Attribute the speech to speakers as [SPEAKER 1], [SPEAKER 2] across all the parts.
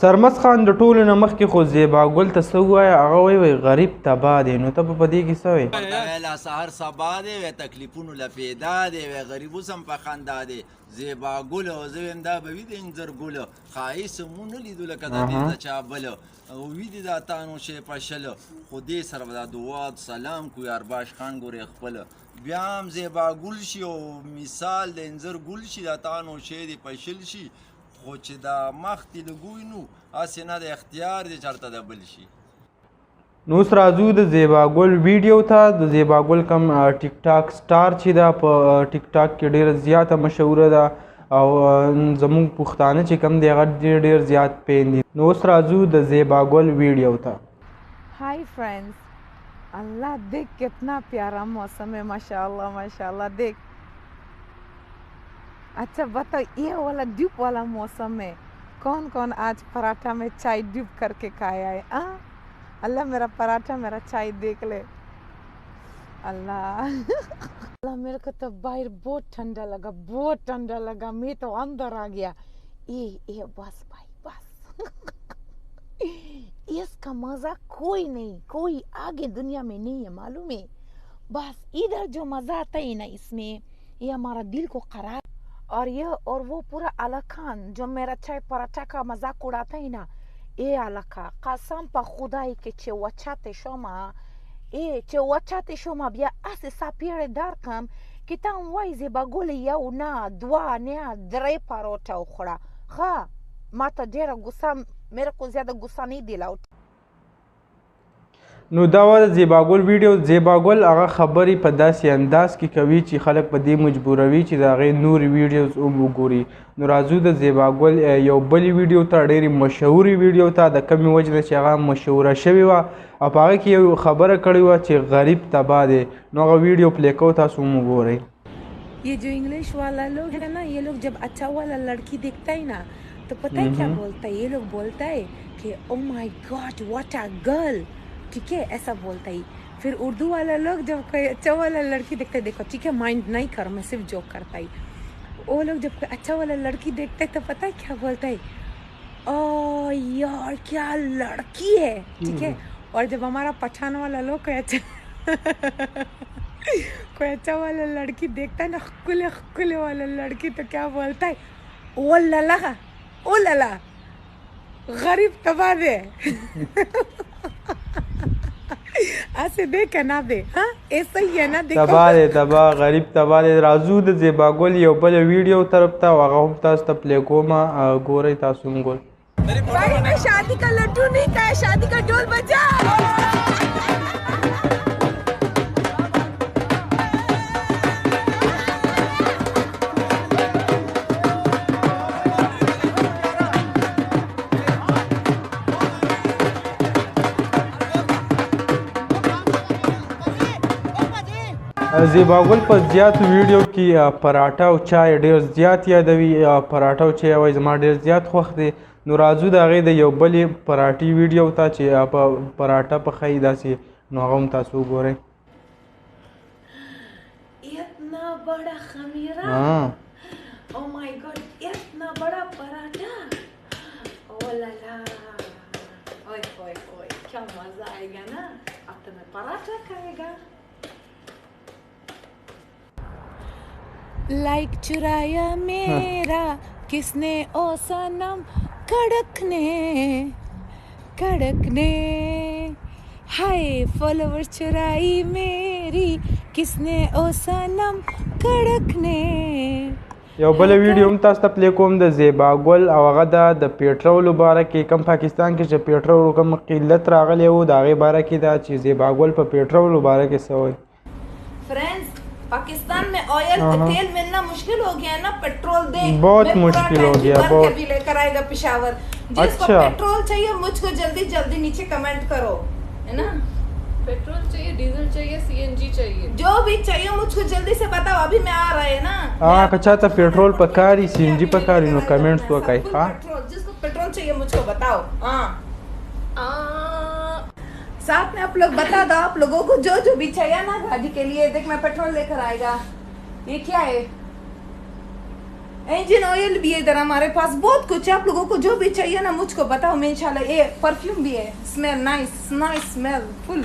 [SPEAKER 1] سرمس خان د ټولو نه مخکې خو زیبا ګل ته څه ووایه هغه وایي غریب تبا دی نو ته به په دې کې څه وایې
[SPEAKER 2] ورته ویله سهار سبا دی وی تکلیفونو له پیدا دی وی غریب اوس هم په خندا دی زیبا ګل او زه ویم دا به وي د انځر ګل ښایست مو نه لیدو لکه د دې د چا بل وي دي دا تانو شی پشل خو دې سره به دا دعا سلام کو یارباش خان ګورې خپل بیا هم زیبا ګل شي او مثال د انځر ګل شي دا تانو شی دی پشل شي خو چې دا مخ دې لګوي نو هسې نه د اختیار دې چېرته د بل شي
[SPEAKER 1] نو اوس راځو د زیبا ګل ویډیو ته د زیبا ګل کوم ټیک ټاک سټار چې ده په ټیک ټاک کې ډېره زیاته مشهوره ده او زموږ پښتانه چې کوم دی هغه ډېر زیات پین دي نو اوس راځو د زیبا ګل ویډیو ته
[SPEAKER 3] hi friends अल्लाह देख कितना प्यारा मौसम है माशाल्लाह माशाल्लाह देख अच्छा बताओ ये वाला ड्यूब वाला मौसम में कौन कौन आज पराठा में चाय ड्यूब करके खाया है अल्लाह मेरा पराठा मेरा चाय देख ले अल्लाह अल्लाह मेरे को तो बाहर बहुत ठंडा लगा मैं तो अंदर आ गया ये बस भाई बस इसका मजा कोई नहीं कोई आगे दुनिया में नहीं है मालूम है बस इधर जो मजा आता है ना इसमें ये हमारा दिल को खराब और ये और वो पूरा अलग खान जो मेरा चाय पराठा का मजाक उड़ाता है ना ये अलग कसम पर खुदाई के चेवachate shoma bia ase sapire darkam kitam waize bagole ya una dua ne dre parota ukhra kha mata dera gusa मेरे को ज्यादा गुस्सा नहीं दिलाओ
[SPEAKER 1] نو دا و د زیبا ګل ویډیو زیبا ګل هغه خبرې په داسې انداز کې کوي چې خلک په دې مجبوروي چې د هغې نورې ویډیوز هم وګوري نو راځو د زیبا ګل یو بلې ویډیو ته ډېرې مشهورې ویډیو ته د کمې وجې نه چې هغه مشهوره شوې وه او په هغه کې یو خبره کړې وه چې غریب تبا دی نو هغه ویډیو پلی کوو تاسو هم وګورئ
[SPEAKER 3] ये जो इंग्लिश वाला लोग है ना ये लोग जब अच्छा वाला लड़की देखता है ना तो पता है क्या बोलता है ये लोग बोलता है कि oh my God what a girl ठीक है ऐसा बोलता है फिर उर्दू वाला लोग जब कोई अच्छा वाला लड़की देखता है देखो ठीक है माइंड नहीं कर मैं सिर्फ जोक करता है वो लोग जब कोई अच्छा वाला लड़की देखता है तो पता है क्या बोलता है ओ यार क्या लड़की है ठीक है और जब हमारा पठान वाला लोग कोई अच्छा वाला लड़की देखता है ना खुले वाला लड़की तो क्या बोलता है ओ लला गरीब तबा दे ऐसे देख ना दे हाँ ऐसा ही है ना देखो
[SPEAKER 1] تبا غریب تبا دی راځو د زیبا ګل یو بل ویډیو طرف ته هغه هم تاسو ته پلی کوم ګورئ تاسو هم ګول
[SPEAKER 3] भाई मैं शादी का लड्डू नहीं खाया शादी का ढोल बजा
[SPEAKER 1] زیبا ګل په زیات ویډیو کې پراټه او چای ډېر زیات یادوي پراټه او چای وایي زما ډېر زیات خوښ دی نو راځو د هغې د یو بلې پراټې ویډیو ته چې په پراټه پخوي داسې نو هغه هم تاسو وګورئ
[SPEAKER 3] इतना बड़ा खमीरा ओ माय गॉड इतना बड़ा पराठा ओ ला ला ओए ओए ओए क्या मजा आएगा ना अब तो मैं पराठा खाएगा लाइक चुराया मेरा किसने ओ सनम कड़कने हाय फॉलोवर चुराई मेरी किसने ओ सनम कड़कने
[SPEAKER 1] یو بل ویډیو هم تاسو ته پلی کوم د زیبا ګل او هغه د پیټرولو باره کې کوم پاکستان کې چې پیټرولو کوم قلت راغلی و د هغې باره کې دا چې زیبا ګل په پیټرولو باره کې څه وایي
[SPEAKER 3] फ्रेंड्स पाकिस्तान में ऑयल तेल मिलना मुश्किल हो गया है ना पेट्रोल दे
[SPEAKER 1] बहुत मुश्किल हो गया बहुत
[SPEAKER 3] भी लेकर आएगा पेशावर जिसको पेट्रोल चाहिए मुझको जल्दी जल्दी नीचे कमेंट करो है ना
[SPEAKER 4] पेट्रोल चाहिए डीजल चाहिए सीएनजी चाहिए
[SPEAKER 3] जो भी चाहिए मुझको जल्दी से बताओ अभी मैं आ रहा है ना
[SPEAKER 1] हाँ कच्चा था पेट्रोल पकारी सीएनजी पकारी नो कमेंट्स तो काई हाँ
[SPEAKER 3] जिसको पेट्रोल चाहिए मुझको बताओ हाँ साथ में आप लोग बता दो आप लोगों को जो जो भी चाहिए ना गाड़ी के लिए देख मैं पेट्रोल लेकर आएगा ये क्या है इंजन ऑयल भी है इधर हमारे पास, बहुत कुछ है। आप लोगों को जो भी चाहिए ना मुझको बताओ, मैं इंशाल्लाह। ये परफ्यूम भी है, smell nice, nice smell, full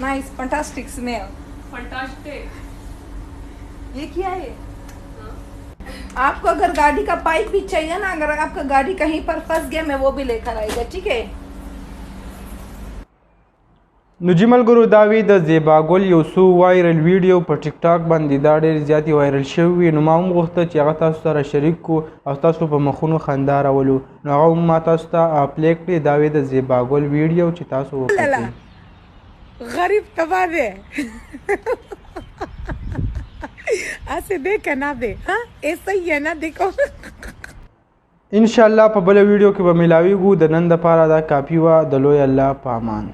[SPEAKER 3] nice, fantastic smell,
[SPEAKER 4] fantastic.
[SPEAKER 3] ये क्या है? आपको अगर गाड़ी का पाइप भी चाहिए ना, अगर आपका गाड़ी कहीं पर फंस गया, मैं वो भी लेकर आएगा, ठीक है।
[SPEAKER 1] نو جی ملګرو دا وی د زیبا ګل یو څو وایرل ویډیو په ټیک ټاک باندې دا ډېر زیاتې وایرل شوي، نو ما هم غوښته چې هغه تاسو سره شریک کړو او تاسو په مخونو خندا راولو، نو هغه هم ما تاسو ته پلی کړې. دا وی د زیبا ګل ویډیو چې تاسو وکړئ.
[SPEAKER 3] غریب تبا دے ऐसे देख ना दे, हाँ ऐसा ही है ना, देखो
[SPEAKER 1] انشاءالله په بل ویډیو کې به ملاویږو. د نن دپاره دا کافي وه. د لوی الله په امان.